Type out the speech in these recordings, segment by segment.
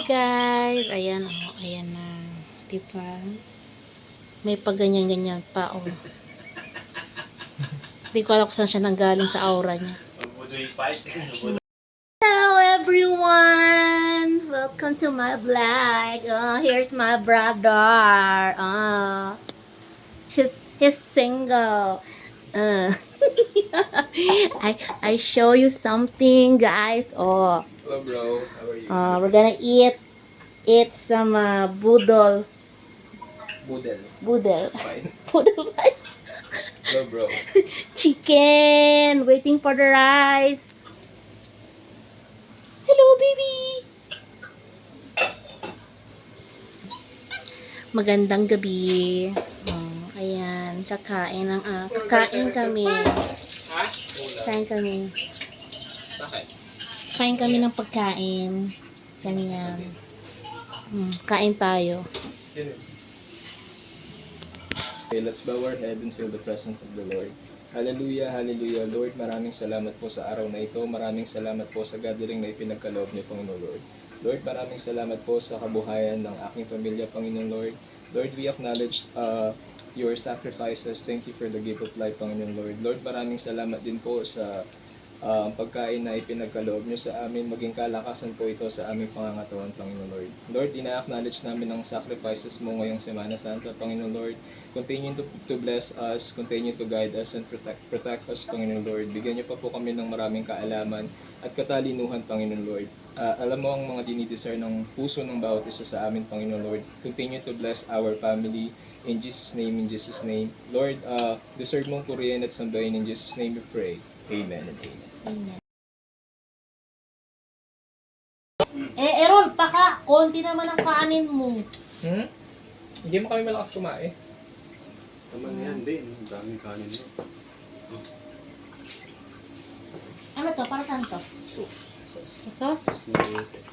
guys! Ayan, oh, ayan na. Diba? May pagganyan-ganyan pa, oh. Hindi ko alam kung saan siya nanggaling sa aura niya. Hello everyone! Welcome to my vlog. Oh, here's my brother. Oh, he's single. I show you something, guys. Oh. Hello, bro. How are you? We're gonna eat some boodle. Budel. Fine. Boodle pie. Hello, bro. Chicken. Waiting for the rice. Hello, baby. Magandang gabi. Oh, ayan, kakain kami. Ha? Kain kami. Bakit? Kain kami ng pagkain. Ganyan. Kain tayo. Okay, let's bow our head and feel the presence of the Lord. Hallelujah, hallelujah. Lord, maraming salamat po sa araw na ito. Maraming salamat po sa gathering na ipinagkaloob ni Panginoon Lord. Lord, maraming salamat po sa kabuhayan ng aking pamilya, Panginoon Lord. Lord, we acknowledge your sacrifices. Thank you for the gift of life, Panginoon Lord. Lord, maraming salamat din po sa pagkain na ipinagkaloob nyo sa amin, maging kalakasan po ito sa aming pangangatawan, Panginoon Lord. Lord, ina-acknowledge namin ang sacrifices mo ngayong Semana Santa, Panginoon Lord. Continue to bless us, continue to guide us, and protect us, Panginoon Lord. Bigyan niyo pa po kami ng maraming kaalaman at katalinuhan, Panginoon Lord. Alam mo ang mga dinidesire ng puso ng bawat isa sa amin, Panginoon Lord. Continue to bless our family. In Jesus' name, in Jesus' name. Lord, deserve mong purihin at sambahin. In Jesus' name we pray. Amen and amen. Amen. Aaron, paka, konti naman ang kaanin mo. Hindi mo kami malakas kumain. Naman yan din, ang daming kanin mo. Ano to? Para saan to? Sauce. Sauce? Sauce na yun eh.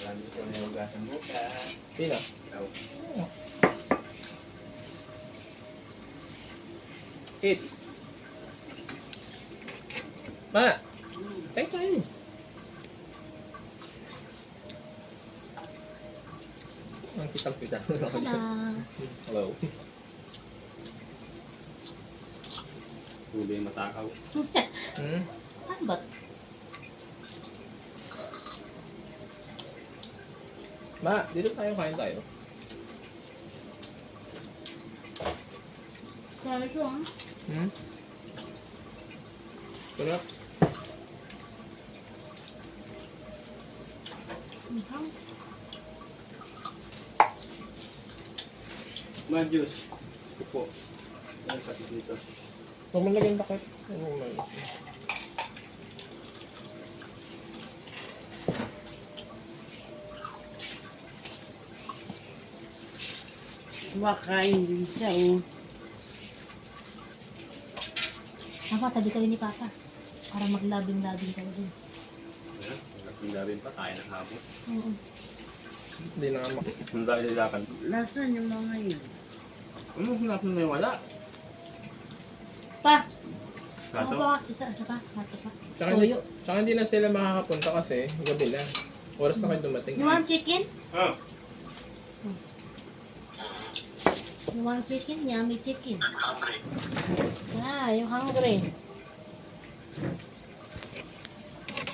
Marami ko na yung gatang buka. Sino? Ikaw. Eat. Ma! Kain tayo. Ang kitang-kita. Hello. Hello. Huli matakaw. Ano ba? Ma, dito tayo, kain tayo. Kaya ito ah. Sarap. Ma, juice. Upo. Ano pati dito? Huwag mo lagyan bakit. Makain din siya, oh. Papa, tabi kayo ni Papa. Para maglabing-labing kayo din. Ayan, ang gawin pa, kaya ng hapon. Oo. Hindi na nga Ang dahil nilakan. Nasaan yung mga yun? Ano, hanap na yung wala? Pa! Kato? Ako ba? Isa pa? Kato pa? Tsaka hindi na sila makakapunta kasi gabi na. Oras na kayo dumating. You want chicken? Ah, You want chicken? Yummy chicken. Yeah, you hungry.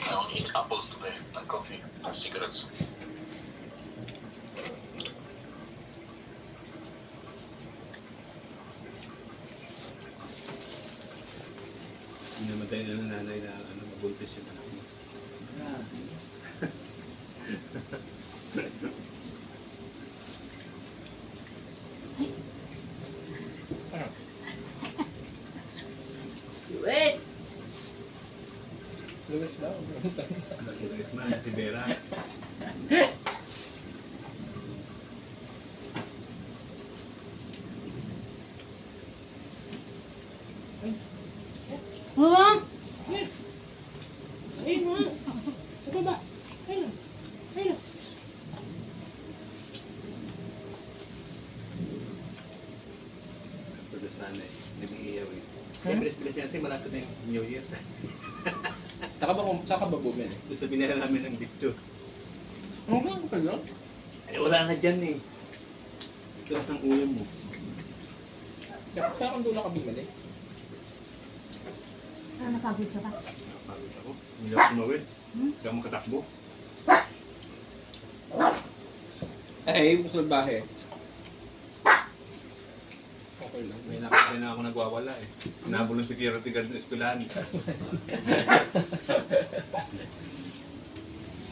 I only eat apples today, and coffee, and cigarettes. namatay na ng nanay na mabuntis yung anak mo. Wait! Lugas daw. Nakulit man, si Vera. Mama! Ay, mama! Ito ba? Ayun. Ayun. Pero sa nanay, nag-iiyaw eh. Bilis-bilis natin, malapit na yung New Year. Saka ba bumili? Doon sa binila namin ng bitso. Okay, okay lang. Eh, wala na dyan eh. Ito ang ulam mo. Dapat sa akin doon na kami mali. Napagod siya pa. Napagod ako. Hindi ako sumawid. Hindi ako makatakbo. Ay, sa bahay. Okay lang. May nakakita na ako nagwawala eh. Nabulong security guard ng eskwelahan.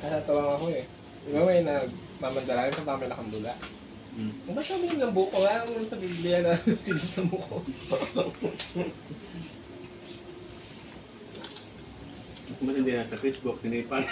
Natatawa ako eh. Di ba may nagmamandalayan sa tamay nakandula? Ang ba't sabi ng buko? Wala naman sa Biblia na sinis ng buko. Mas hindi na sa Facebook, tinipan.